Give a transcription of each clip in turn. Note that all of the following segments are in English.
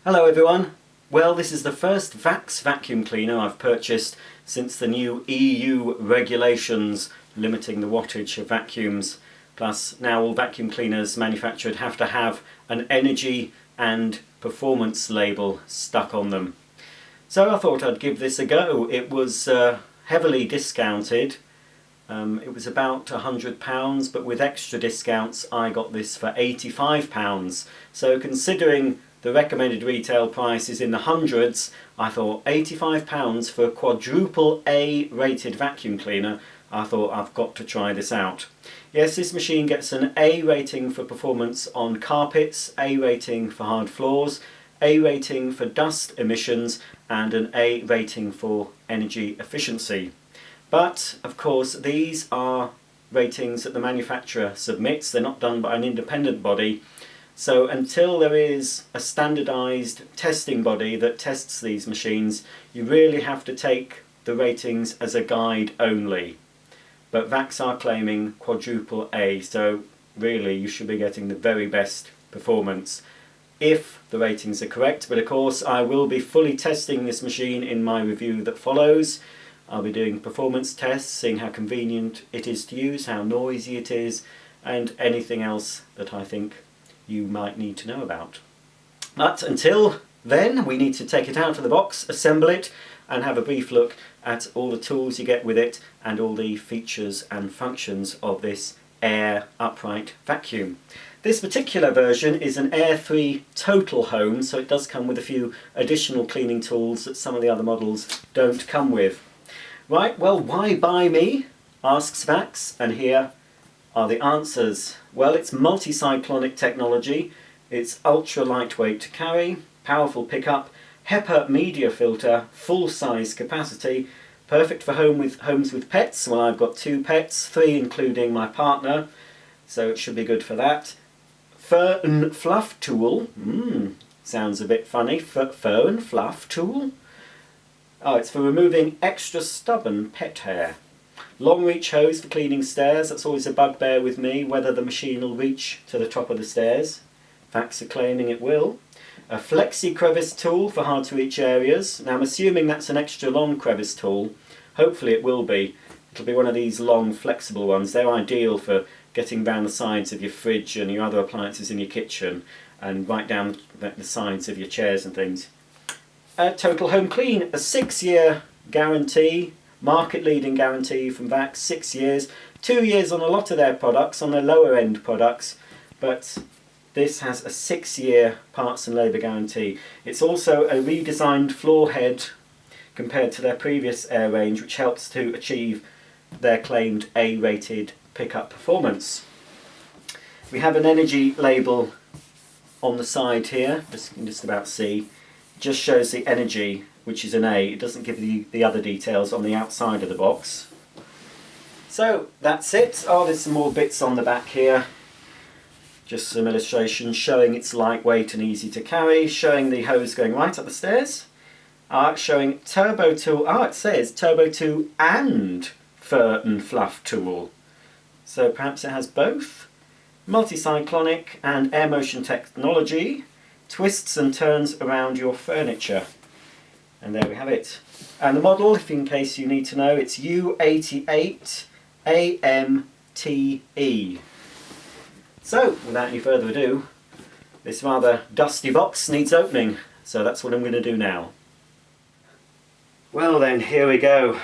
Hello everyone. Well, this is the first Vax vacuum cleaner I've purchased since the new EU regulations limiting the wattage of vacuums. Plus, now all vacuum cleaners manufactured have to have an energy and performance label stuck on them. So I thought I'd give this a go. It was heavily discounted. It was about £100, but with extra discounts I got this for £85. So considering the recommended retail price is in the hundreds, I thought £85 for a quadruple A rated vacuum cleaner. I thought I've got to try this out. Yes, this machine gets an A rating for performance on carpets, A rating for hard floors, A rating for dust emissions, and an A rating for energy efficiency. But of course these are ratings that the manufacturer submits. They're not done by an independent body. So until there is a standardised testing body that tests these machines, you really have to take the ratings as a guide only. But Vax are claiming quadruple A, so really you should be getting the very best performance if the ratings are correct. But of course I will be fully testing this machine in my review that follows. I'll be doing performance tests, seeing how convenient it is to use, how noisy it is, and anything else that I think you might need to know about. But until then, we need to take it out of the box, assemble it, and have a brief look at all the tools you get with it and all the features and functions of this Air upright vacuum. This particular version is an Air 3 Total Home, so it does come with a few additional cleaning tools that some of the other models don't come with. Right, well, why buy me? Asks Vax, and here are the answers. Well, it's multi-cyclonic technology, it's ultra lightweight to carry, powerful pickup, HEPA media filter, full size capacity, perfect for homes with pets. Well, I've got 2 pets, 3 including my partner, so it should be good for that. Fur and fluff tool, sounds a bit funny, fur and fluff tool. Oh, it's for removing extra stubborn pet hair. Long reach hose for cleaning stairs, that's always a bugbear with me, whether the machine will reach to the top of the stairs. Vax are claiming it will. A flexi crevice tool for hard to reach areas. Now I'm assuming that's an extra long crevice tool. Hopefully it will be. It'll be one of these long flexible ones. They're ideal for getting down the sides of your fridge and your other appliances in your kitchen, and right down the sides of your chairs and things. Total Home Clean, a 6-year guarantee. Market leading guarantee from Vax, 6 years. 2 years on a lot of their products, on their lower end products, but this has a 6-year parts and labour guarantee. It's also a redesigned floor head compared to their previous Air range, which helps to achieve their claimed A-rated pickup performance. We have an energy label on the side here, as you can just about see. It just shows the energy, which is an A. It doesn't give you the other details on the outside of the box. So that's it. Oh, there's some more bits on the back here. Just some illustrations showing it's lightweight and easy to carry, showing the hose going right up the stairs. Showing Turbo Tool. It says Turbo 2 and Fur and Fluff Tool. So perhaps it has both. Multi-cyclonic and air motion technology. Twists and turns around your furniture. And there we have it. And the model, if in case you need to know, it's U88 AMTE. So, without any further ado, this rather dusty box needs opening. So that's what I'm going to do now. Well then, here we go.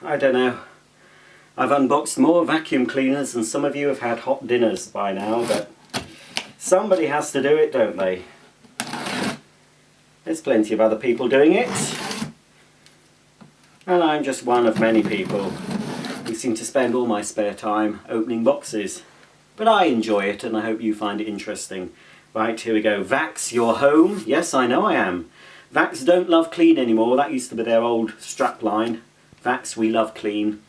I don't know. I've unboxed more vacuum cleaners than some of you have had hot dinners by now, but somebody has to do it, don't they? There's plenty of other people doing it, and I'm just one of many people who seem to spend all my spare time opening boxes. But I enjoy it, and I hope you find it interesting. Right, here we go. Vax, your home. Yes, I know I am. Vax don't love clean anymore. That used to be their old strap line. Vax, we love clean.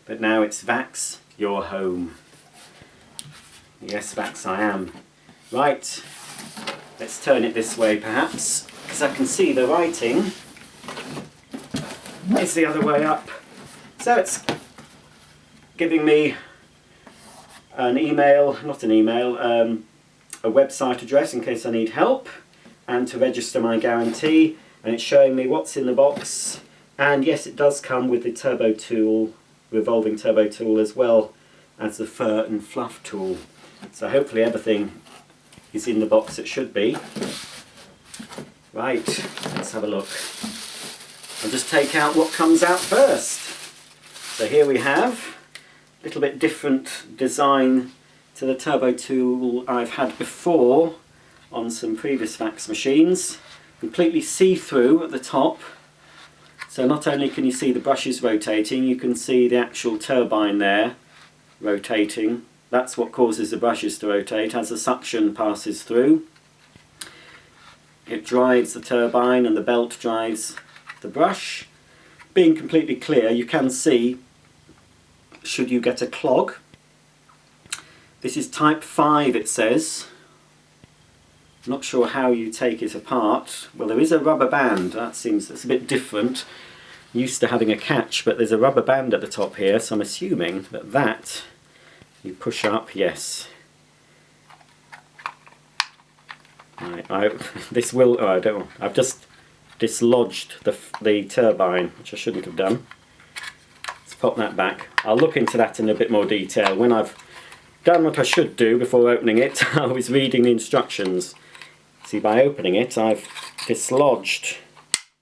But now it's Vax, your home. Yes, Vax, I am. Right, let's turn it this way perhaps, because I can see the writing. It's the other way up. So it's giving me an email, not an email, a website address in case I need help. and to register my guarantee, and it's showing me what's in the box. And yes, it does come with the turbo tool, revolving turbo tool, as well as the fur and fluff tool. So hopefully everything is in the box it should be. Right, let's have a look. I'll just take out what comes out first. So here we have a little bit different design to the turbo tool I've had before on some previous Vax machines. Completely see-through at the top. So not only can you see the brushes rotating, you can see the actual turbine there rotating. That's what causes the brushes to rotate as the suction passes through. It drives the turbine and the belt drives the brush. Being completely clear, you can see should you get a clog. This is type 5, it says. Not sure how you take it apart. Well, there is a rubber band. That's a bit different. Used to having a catch, but there's a rubber band at the top here, so I'm assuming that you push up, yes. Right, I've just dislodged the turbine, which I shouldn't have done. Let's pop that back. I'll look into that in a bit more detail. When I've done what I should do before opening it, I was reading the instructions. See, by opening it, I've dislodged.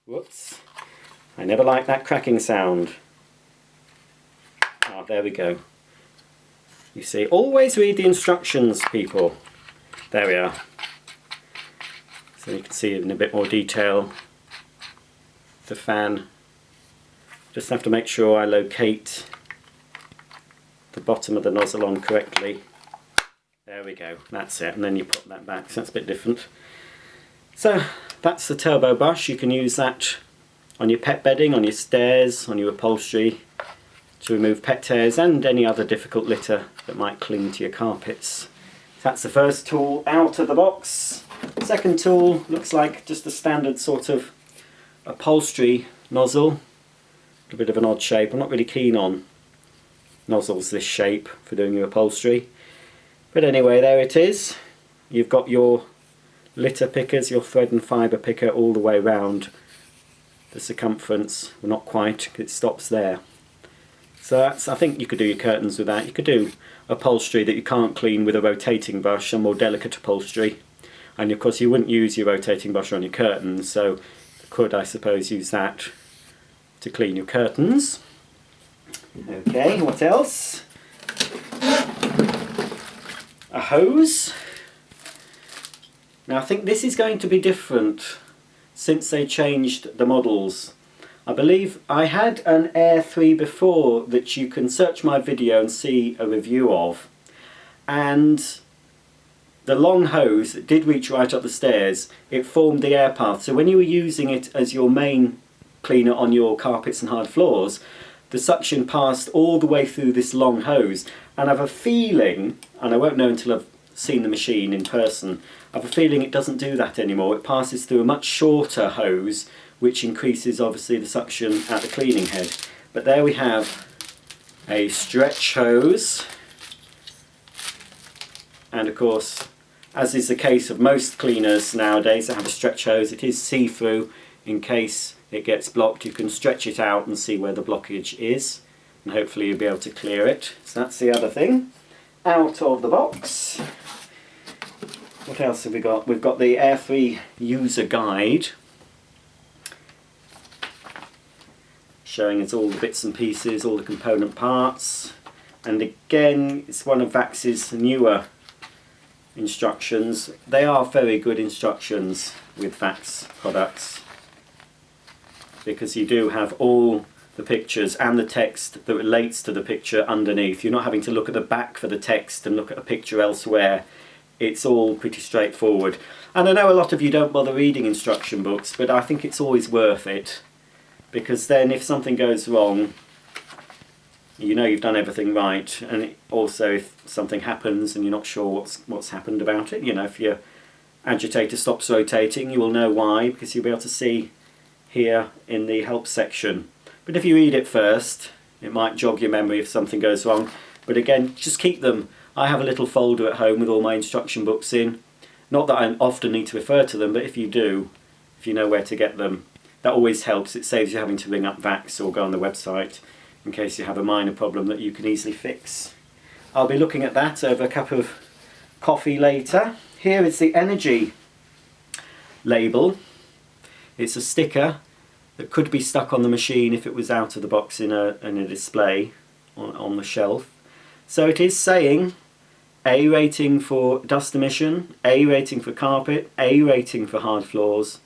Whoops. I never like that cracking sound. Ah, there we go. You see, always read the instructions, people. There we are. So you can see in a bit more detail the fan. Just have to make sure I locate the bottom of the nozzle on correctly. There we go, that's it, and then you put that back, so that's a bit different. So that's the turbo brush. You can use that on your pet bedding, on your stairs, on your upholstery, to remove pet hairs and any other difficult litter that might cling to your carpets. That's the first tool out of the box. Second tool looks like just a standard sort of upholstery nozzle. A bit of an odd shape. I'm not really keen on nozzles this shape for doing your upholstery. But anyway, there it is. You've got your litter pickers, your thread and fibre picker all the way round the circumference. Well, not quite, it stops there. So that's, I think you could do your curtains with that. You could do upholstery that you can't clean with a rotating brush, some more delicate upholstery. And of course you wouldn't use your rotating brush on your curtains, so you could, I suppose, use that to clean your curtains. Okay, what else? A hose. Now I think this is going to be different since they changed the models. I believe I had an Air 3 before that you can search my video and see a review of, and the long hose that did reach right up the stairs, it formed the air path, so when you were using it as your main cleaner on your carpets and hard floors, the suction passed all the way through this long hose. And I have a feeling, and I won't know until I've seen the machine in person, I have a feeling it doesn't do that anymore. It passes through a much shorter hose, which increases obviously the suction at the cleaning head. But there we have a stretch hose, and of course, as is the case of most cleaners nowadays that have a stretch hose, it is see-through. In case it gets blocked, you can stretch it out and see where the blockage is, and hopefully you'll be able to clear it. So that's the other thing out of the box. What else have we got? We've got the Air 3 user guide showing us all the bits and pieces, all the component parts, and again it's one of Vax's newer instructions. They are very good instructions with Vax products, because you do have all the pictures and the text that relates to the picture underneath. You're not having to look at the back for the text and look at a picture elsewhere. It's all pretty straightforward. And I know a lot of you don't bother reading instruction books, but I think it's always worth it, because then if something goes wrong, you know you've done everything right. And also if something happens and you're not sure what's happened about it, you know, if your agitator stops rotating, you will know why, because you'll be able to see here in the help section. But if you read it first, it might jog your memory if something goes wrong. But again, just keep them. I have a little folder at home with all my instruction books in, Not that I often need to refer to them, but if you do, if you know where to get them, that always helps. It saves you having to ring up Vax or go on the website in case you have a minor problem that you can easily fix. I'll be looking at that over a cup of coffee later. Here is the energy label. It's a sticker that could be stuck on the machine if it was out of the box in a display on the shelf. So it is saying A rating for dust emission, A rating for carpet, A rating for hard floors,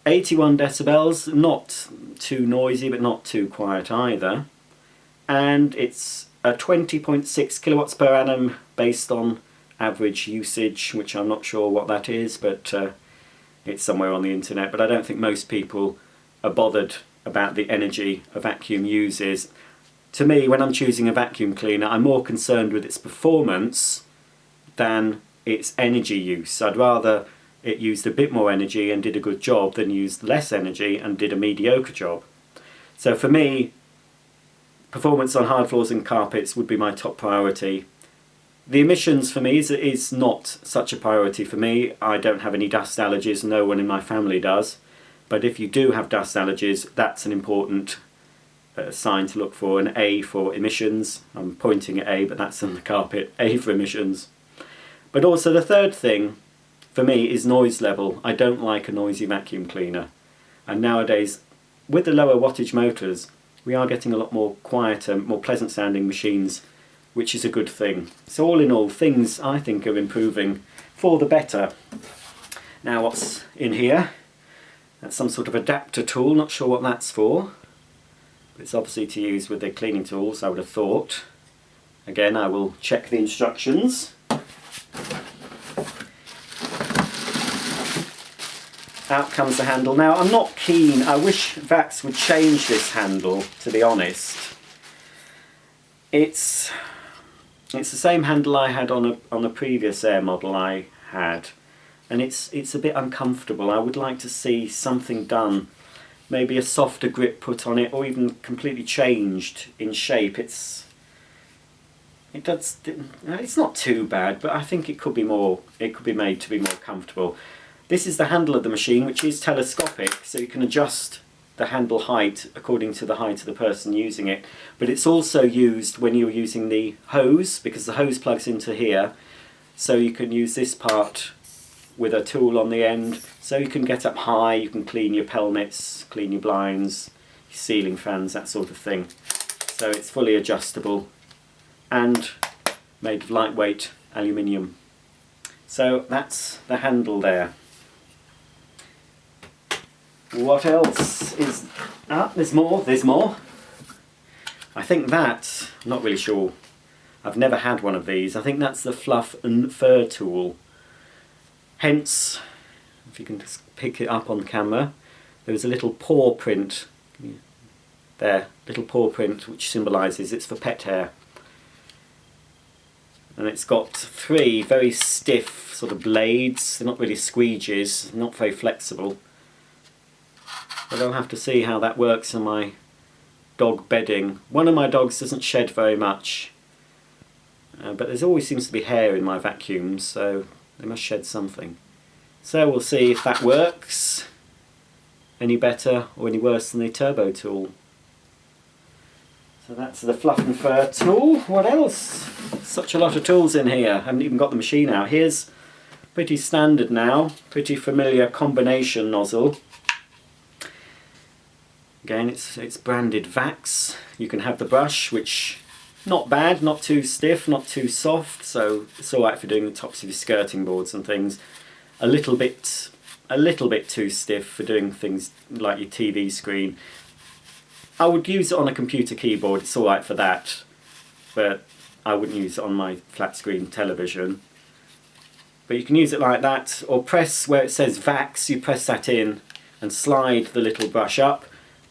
81 decibels, not too noisy but not too quiet either, and it's a 20.6 kilowatts per annum based on average usage, which I'm not sure what that is, but it's somewhere on the internet. But I don't think most people are bothered about the energy a vacuum uses. To me, when I'm choosing a vacuum cleaner, I'm more concerned with its performance than its energy use. I'd rather it used a bit more energy and did a good job than used less energy and did a mediocre job. So for me, performance on hard floors and carpets would be my top priority. The emissions for me is not such a priority for me. I don't have any dust allergies, no one in my family does. But if you do have dust allergies, that's an important sign to look for. An A for emissions. I'm pointing at A, but that's on the carpet. A for emissions. But also the third thing for me is noise level. I don't like a noisy vacuum cleaner. And nowadays, with the lower wattage motors, we are getting a lot more quieter, more pleasant sounding machines, which is a good thing. So all in all, things I think are improving for the better. Now what's in here? That's some sort of adapter tool, not sure what that's for. But it's obviously to use with the cleaning tools, I would have thought. Again, I will check the instructions. Out comes the handle. Now I'm not keen, I wish Vax would change this handle, to be honest. It's the same handle I had on a previous Air model I had, and it's a bit uncomfortable. I would like to see something done, maybe a softer grip put on it, or even completely changed in shape. It's not too bad, but I think it could be more. It could be made to be more comfortable. This is the handle of the machine, which is telescopic, so you can adjust the handle height according to the height of the person using it. But it's also used when you're using the hose, because the hose plugs into here, so you can use this part with a tool on the end, so you can get up high, you can clean your pelmets, clean your blinds, your ceiling fans, that sort of thing. So it's fully adjustable and made of lightweight aluminium. So that's the handle there. What else is... there's more. I think that, I'm not really sure, I've never had one of these. I think that's the fluff and fur tool. Hence, if you can just pick it up on camera, there's a little paw print there, little paw print, which symbolises it's for pet hair. And it's got 3 very stiff sort of blades. They're not really squeegees, not very flexible. But I'll have to see how that works on my dog bedding. One of my dogs doesn't shed very much, but there always seems to be hair in my vacuums, so they must shed something. So we'll see if that works any better or any worse than the turbo tool. So that's the fluff and fur tool. What else? Such a lot of tools in here. I haven't even got the machine out. Here's pretty standard now, pretty familiar combination nozzle. Again, it's branded Vax. You can have the brush, which not bad, not too stiff, not too soft, so it's alright for doing the tops of your skirting boards and things. A little bit too stiff for doing things like your TV screen. I would use it on a computer keyboard, it's alright for that, but I wouldn't use it on my flat screen television. But you can use it like that, or press where it says Vax, you press that in and slide the little brush up,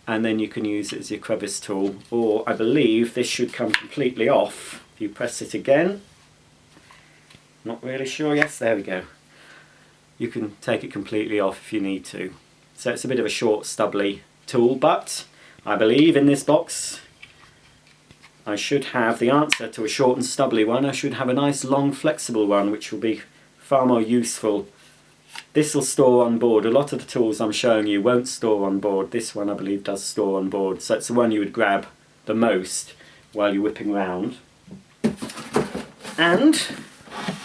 and then you can use it as your crevice tool. Or I believe this should come completely off if you press it again. Not really sure, yes, there we go. You can take it completely off if you need to. So it's a bit of a short, stubbly tool, but I believe in this box I should have the answer to a short and stubbly one. I should have a nice long flexible one which will be far more useful. This will store on board. A lot of the tools I'm showing you won't store on board. This one I believe does store on board, so it's the one you would grab the most while you're whipping round. And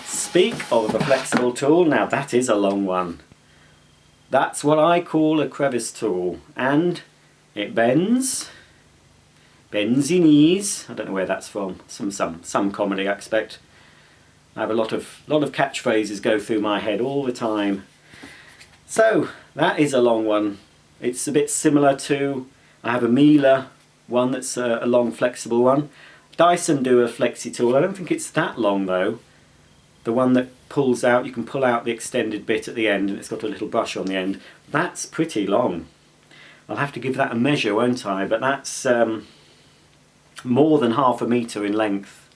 speak of a flexible tool, now that is a long one. That's what I call a crevice tool, and it bends your knees. I don't know where that's from. Some comedy, I expect. I have a lot of catchphrases go through my head all the time. So that is a long one. It's a bit similar to, I have a Miele one that's a long flexible one. Dyson do a flexi tool. I don't think it's that long though. The one that pulls out, you can pull out the extended bit at the end and it's got a little brush on the end. That's pretty long. I'll have to give that a measure, won't I? But that's more than 1/2 metre in length.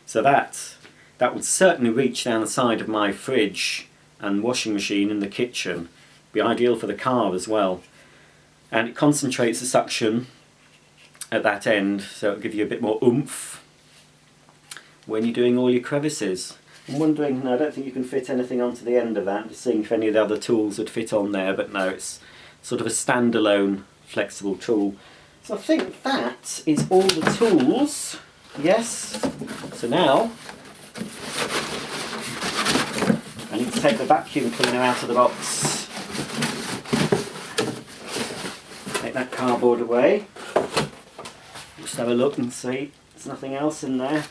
So that would certainly reach down the side of my fridge and washing machine in the kitchen. Be ideal for the car as well. And it concentrates the suction at that end, so it'll give you a bit more oomph when you're doing all your crevices. I'm wondering, no, I don't think you can fit anything onto the end of that. I'm just seeing if any of the other tools would fit on there, but no, it's sort of a standalone flexible tool. So I think that is all the tools. Yes. So now I need to take the vacuum cleaner out of the box. Take that cardboard away. Just have a look and see there's nothing else in there.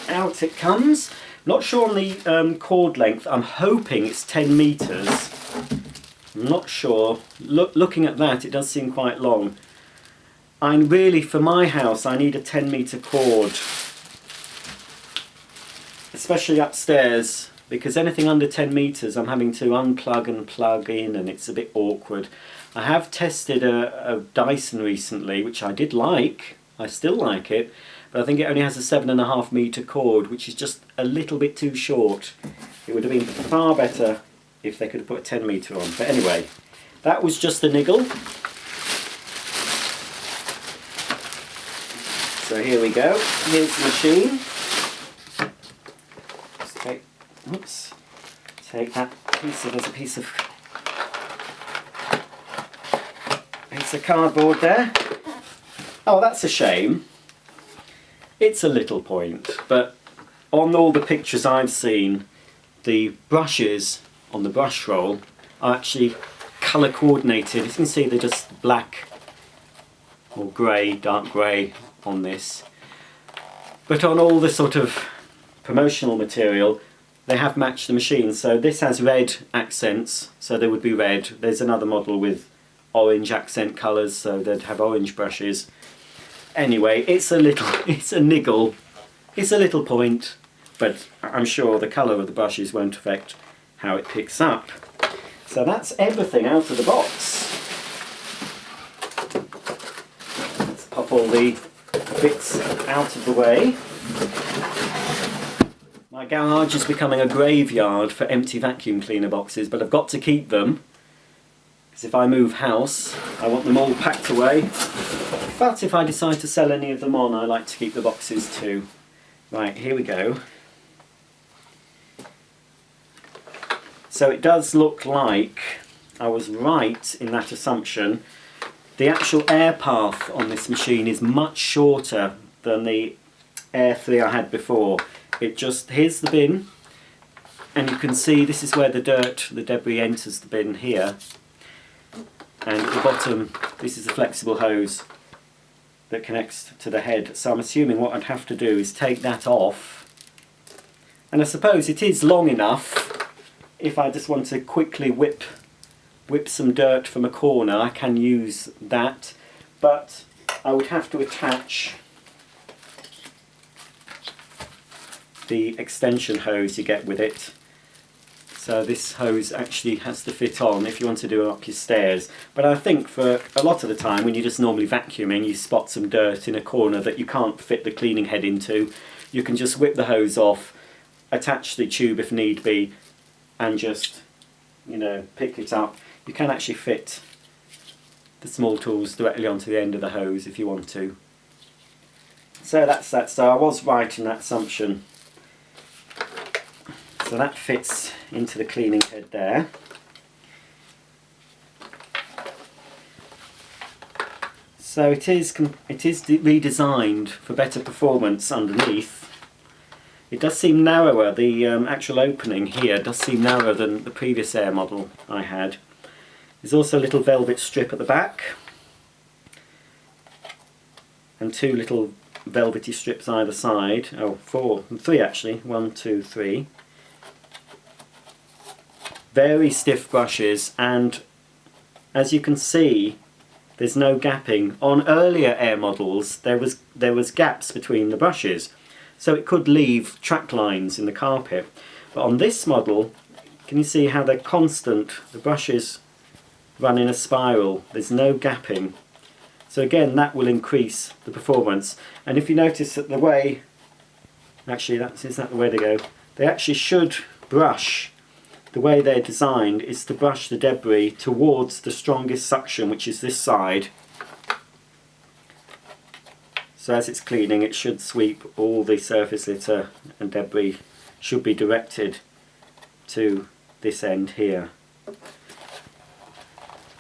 Out it comes. Not sure on the cord length. I'm hoping it's 10 metres. I'm not sure. Looking at that, it does seem quite long. I'm really, for my house, I need a 10 metre cord. Especially upstairs, because anything under 10 metres I'm having to unplug and plug in and it's a bit awkward. I have tested a Dyson recently, which I did like. I still like it. But I think it only has a 7.5 metre cord, which is just a little bit too short. It would have been far better if they could have put a 10 metre on. But anyway, that was just a niggle. So here we go. Here's the machine. Just take that piece of, there's a piece of cardboard there. Oh, that's a shame. It's a little point, but on all the pictures I've seen, the brushes on the brush roll are actually colour coordinated. As you can see, they're just black or grey, dark grey on this. But on all the sort of promotional material, they have matched the machine. So this has red accents, so they would be red. There's another model with orange accent colours, so they'd have orange brushes. Anyway, it's a niggle, it's a little point, but I'm sure the colour of the brushes won't affect how it picks up. So that's everything out of the box. Let's pop all the bits out of the way. My garage is becoming a graveyard for empty vacuum cleaner boxes, but I've got to keep them, because if I move house, I want them all packed away. But if I decide to sell any of them on, I like to keep the boxes too. Right, here we go. So it does look like I was right in that assumption. The actual air path on this machine is much shorter than the Air 3 I had before. It just, here's the bin, and you can see this is where the debris enters the bin here. And at the bottom, this is a flexible hose that connects to the head. So I'm assuming what I'd have to do is take that off. And I suppose it is long enough, if I just want to quickly whip some dirt from a corner, I can use that. But I would have to attach the extension hose you get with it. So this hose actually has to fit on if you want to do it up your stairs. But I think for a lot of the time when you're just normally vacuuming, you spot some dirt in a corner that you can't fit the cleaning head into, you can just whip the hose off, attach the tube if need be, and just, you know, pick it up. You can actually fit the small tools directly onto the end of the hose if you want to. So that's that. So I was right in that assumption. So that fits into the cleaning head there. So it is redesigned for better performance underneath. It does seem narrower. The actual opening here does seem narrower than the previous Air model I had. There's also a little velvet strip at the back and two little velvety strips either side. Oh, three actually. 1, 2, 3. Very stiff brushes, and as you can see, there's no gapping. On earlier Air models there was gaps between the brushes, so it could leave track lines in the carpet. But on this model, can you see how they're constant? The brushes run in a spiral, there's no gapping. So again, that will increase the performance. And if you notice that the way, actually is that the way they go? They actually should brush, the way they're designed is to brush the debris towards the strongest suction, which is this side. So as it's cleaning, it should sweep all the surface litter and debris should be directed to this end here.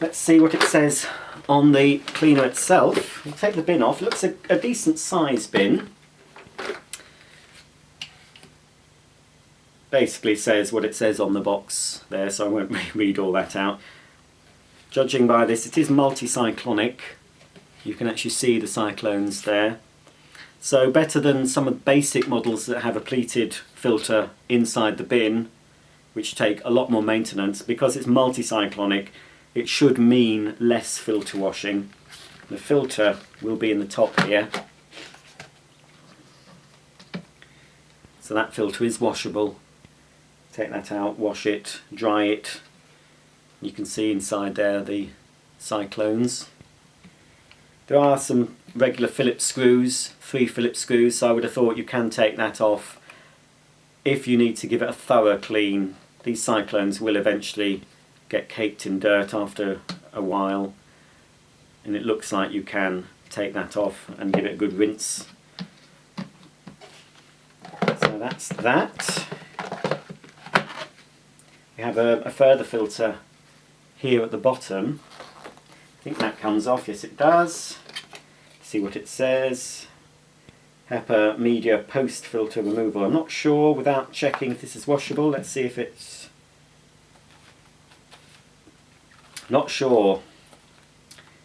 Let's see what it says on the cleaner itself. We'll take the bin off. It looks a decent size bin. Basically says what it says on the box there, so I won't read all that out. Judging by this, it is multi-cyclonic. You can actually see the cyclones there. So better than some of the basic models that have a pleated filter inside the bin, which take a lot more maintenance. Because it's multi-cyclonic, it should mean less filter washing. The filter will be in the top here. So that filter is washable. Take that out, wash it, dry it. You can see inside there the cyclones. There are some regular Phillips screws, 3 Phillips screws, so I would have thought you can take that off if you need to give it a thorough clean. These cyclones will eventually get caked in dirt after a while, and it looks like you can take that off and give it a good rinse. So that's that. We have a further filter here at the bottom. I think that comes off. Yes, it does. See what it says. HEPA media post filter removal. I'm not sure without checking if this is washable. Let's see if it's... Not sure.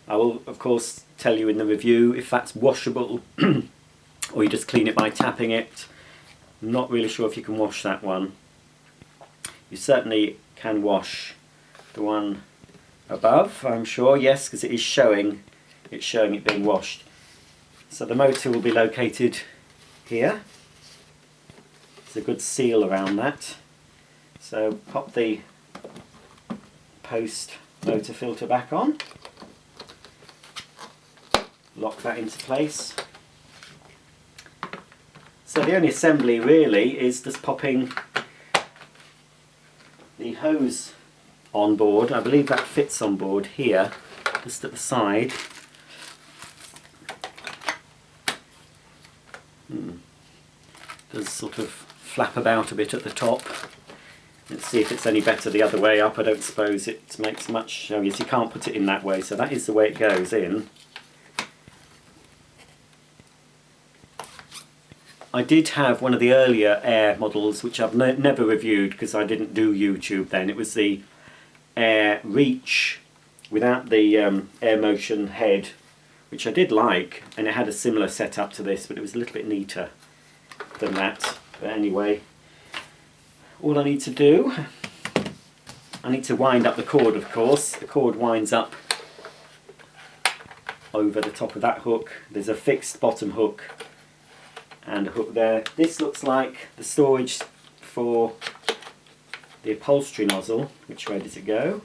I will of course tell you in the review if that's washable or you just clean it by tapping it. I'm not really sure if you can wash that one. You certainly can wash the one above, I'm sure, yes, because it is showing it being washed. So the motor will be located here. There's a good seal around that. So pop the post motor filter back on. Lock that into place. So the only assembly really is just popping the hose on board. I believe that fits on board here, just at the side. Does sort of flap about a bit at the top. Let's see if it's any better the other way up. I don't suppose it makes much. Oh yes, you can't put it in that way, so that is the way it goes in. I did have one of the earlier Air models, which I've never reviewed because I didn't do YouTube then. It was the Air Reach without the Air Motion head, which I did like, and it had a similar setup to this, but it was a little bit neater than that. But anyway, all I need to do, I need to wind up the cord, of course. The cord winds up over the top of that hook. There's a fixed bottom hook and a hook there. This looks like the storage for the upholstery nozzle. Which way does it go?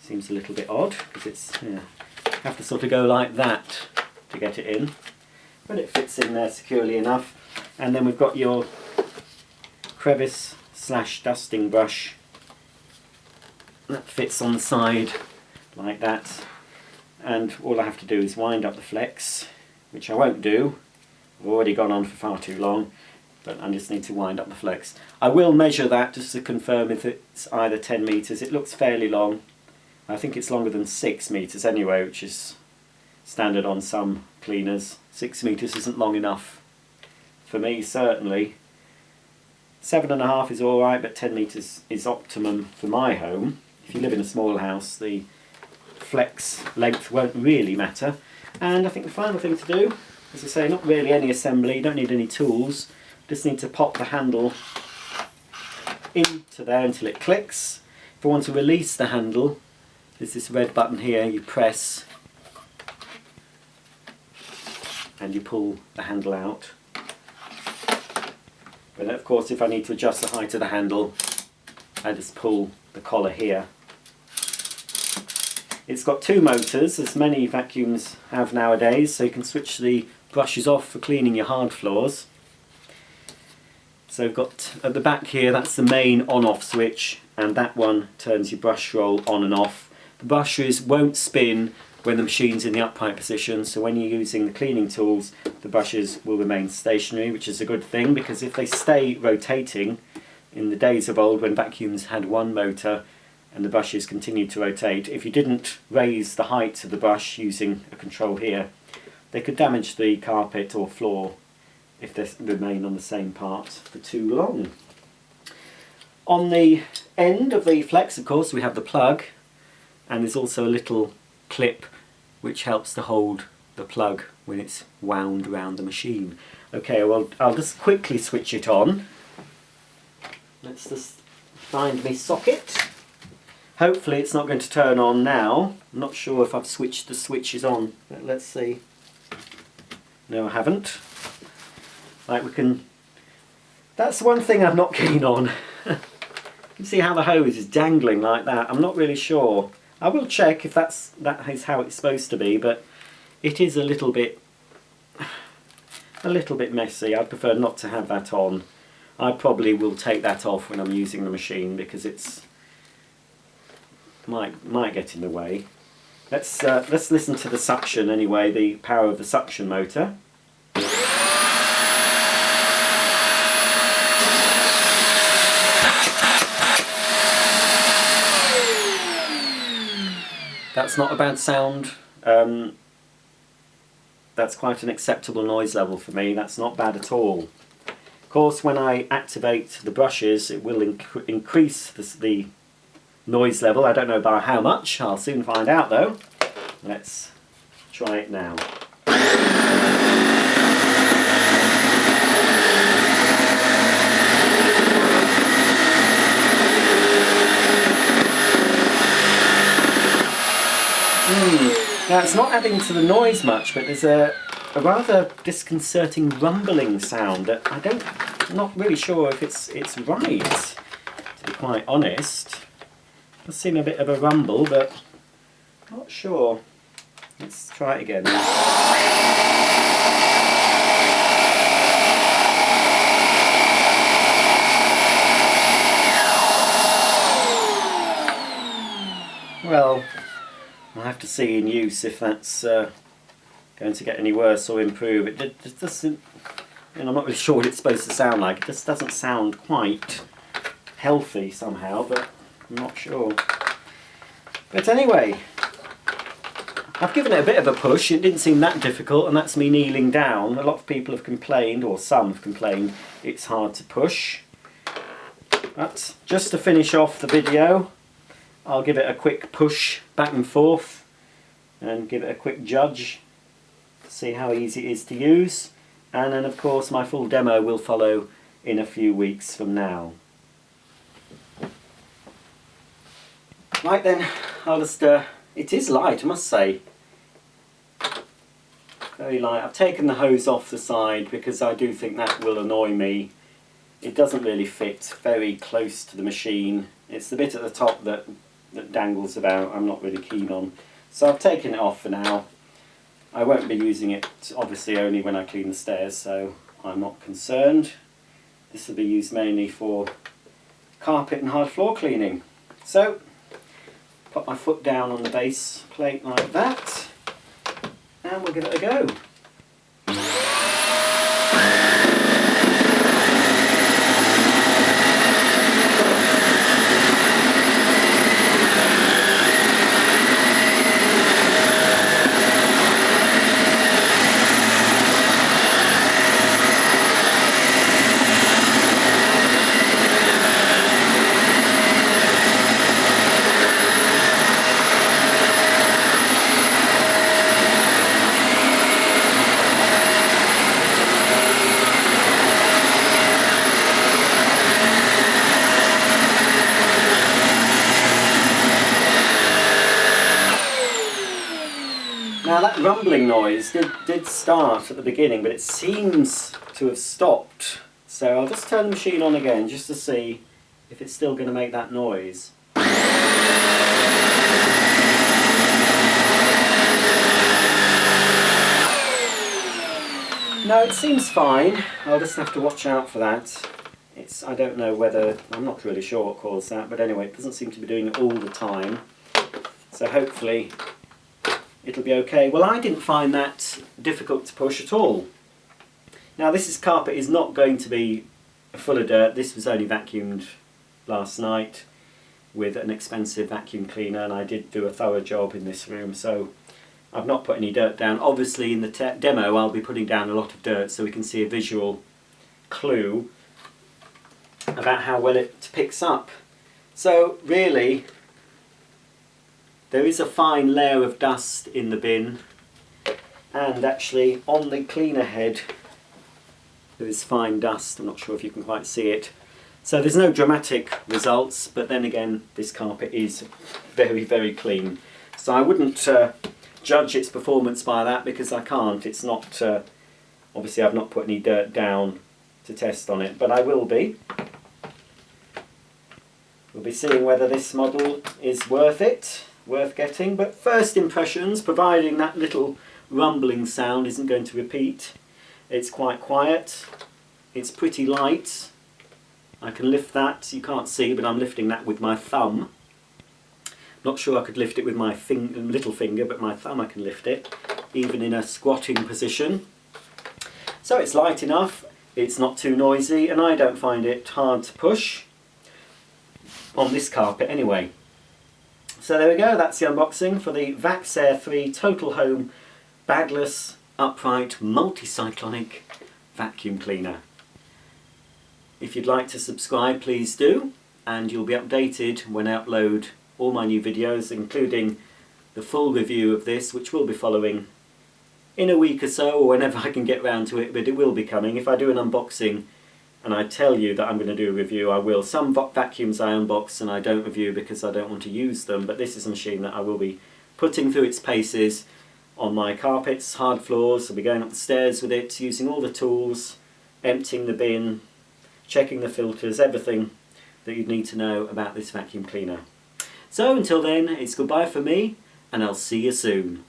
Seems a little bit odd because it's have to sort of go like that to get it in, but it fits in there securely enough. And then we've got your crevice / dusting brush that fits on the side like that, and all I have to do is wind up the flex, which I won't do I've already gone on for far too long, but I just need to wind up the flex. I will measure that just to confirm if it's either 10 metres. It looks fairly long. I think it's longer than 6 metres anyway, which is standard on some cleaners. 6 metres isn't long enough for me, certainly. 7.5 is alright, but 10 metres is optimum for my home. If you live in a small house, the flex length won't really matter. And I think the final thing to do, as I say, not really any assembly, you don't need any tools, just need to pop the handle into there until it clicks. If I want to release the handle, there's this red button here, you press and you pull the handle out. But of course, if I need to adjust the height of the handle, I just pull the collar here. It's got 2 motors, as many vacuums have nowadays, so you can switch the brushes off for cleaning your hard floors. So we've got at the back here, that's the main on-off switch, and that one turns your brush roll on and off. The brushes won't spin when the machine's in the upright position, so when you're using the cleaning tools, the brushes will remain stationary, which is a good thing, because if they stay rotating, in the days of old when vacuums had 1 motor and the brushes continued to rotate, if you didn't raise the height of the brush using a control here, they could damage the carpet or floor if they remain on the same part for too long. On the end of the flex, of course, we have the plug, and there's also a little clip which helps to hold the plug when it's wound around the machine. Okay, well, I'll just quickly switch it on. Let's just find my socket. Hopefully it's not going to turn on now. I'm not sure if I've switched the switches on, but let's see. No, I haven't. Right, we can... That's one thing I'm not keen on. You can see how the hose is dangling like that. I'm not really sure. I will check if that is how it's supposed to be, but it is a little bit messy. I'd prefer not to have that on. I probably will take that off when I'm using the machine because it's might get in the way. Let's listen to the suction anyway. The power of the suction motor. That's not a bad sound. That's quite an acceptable noise level for me. That's not bad at all. Of course, when I activate the brushes, it will increase the noise level. I don't know by how much. I'll soon find out though. Let's try it now. Now it's not adding to the noise much, but there's a rather disconcerting rumbling sound that I'm not really sure if it's right, to be quite honest. It does seem a bit of a rumble, but not sure. Let's try it again. Well, I'll have to see in use if that's going to get any worse or improve. It just doesn't, and I'm not really sure what it's supposed to sound like. It just doesn't sound quite healthy somehow, but I'm not sure. But anyway, I've given it a bit of a push. It didn't seem that difficult, and that's me kneeling down. A lot of people have complained, or some have complained, it's hard to push. But just to finish off the video, I'll give it a quick push back and forth and give it a quick judge to see how easy it is to use, and then of course my full demo will follow in a few weeks from now. Right then, I'll just, it is light, I must say, very light. I've taken the hose off the side because I do think that will annoy me. It doesn't really fit very close to the machine. It's the bit at the top that dangles about I'm not really keen on. So I've taken it off for now. I won't be using it obviously only when I clean the stairs, so I'm not concerned. This will be used mainly for carpet and hard floor cleaning. So put my foot down on the base plate like that and we'll give it a go. Now that rumbling noise did start at the beginning, but it seems to have stopped. So I'll just turn the machine on again just to see if it's still going to make that noise. No, it seems fine. I'll just have to watch out for that. I don't know whether, I'm not really sure what caused that, but anyway, it doesn't seem to be doing it all the time. So hopefully it'll be okay. Well, I didn't find that difficult to push at all. Now this carpet is not going to be full of dirt. This was only vacuumed last night with an expensive vacuum cleaner, and I did do a thorough job in this room, so I've not put any dirt down. Obviously in the demo I'll be putting down a lot of dirt so we can see a visual clue about how well it picks up. So really there is a fine layer of dust in the bin, and actually on the cleaner head there is fine dust. I'm not sure if you can quite see it. So there's no dramatic results, but then again this carpet is very, very clean. So I wouldn't judge its performance by that, because I can't. It's not, obviously I've not put any dirt down to test on it, but I will be. We'll be seeing whether this model is worth getting, but first impressions, providing that little rumbling sound isn't going to repeat. It's quite quiet, it's pretty light. I can lift that, you can't see, but I'm lifting that with my thumb. Not sure I could lift it with my little finger, but my thumb I can lift it, even in a squatting position. So it's light enough, it's not too noisy, and I don't find it hard to push on this carpet anyway. So there we go, that's the unboxing for the Vax Air 3 Total Home Bagless Upright Multi-cyclonic Vacuum Cleaner. If you'd like to subscribe, please do, and you'll be updated when I upload all my new videos, including the full review of this, which will be following in a week or so, or whenever I can get round to it, but it will be coming. If I do an unboxing and I tell you that I'm going to do a review, I will. Some vacuums I unbox and I don't review because I don't want to use them, but this is a machine that I will be putting through its paces on my carpets, hard floors. I'll be going up the stairs with it, using all the tools, emptying the bin, checking the filters, everything that you'd need to know about this vacuum cleaner. So until then, it's goodbye from me, and I'll see you soon.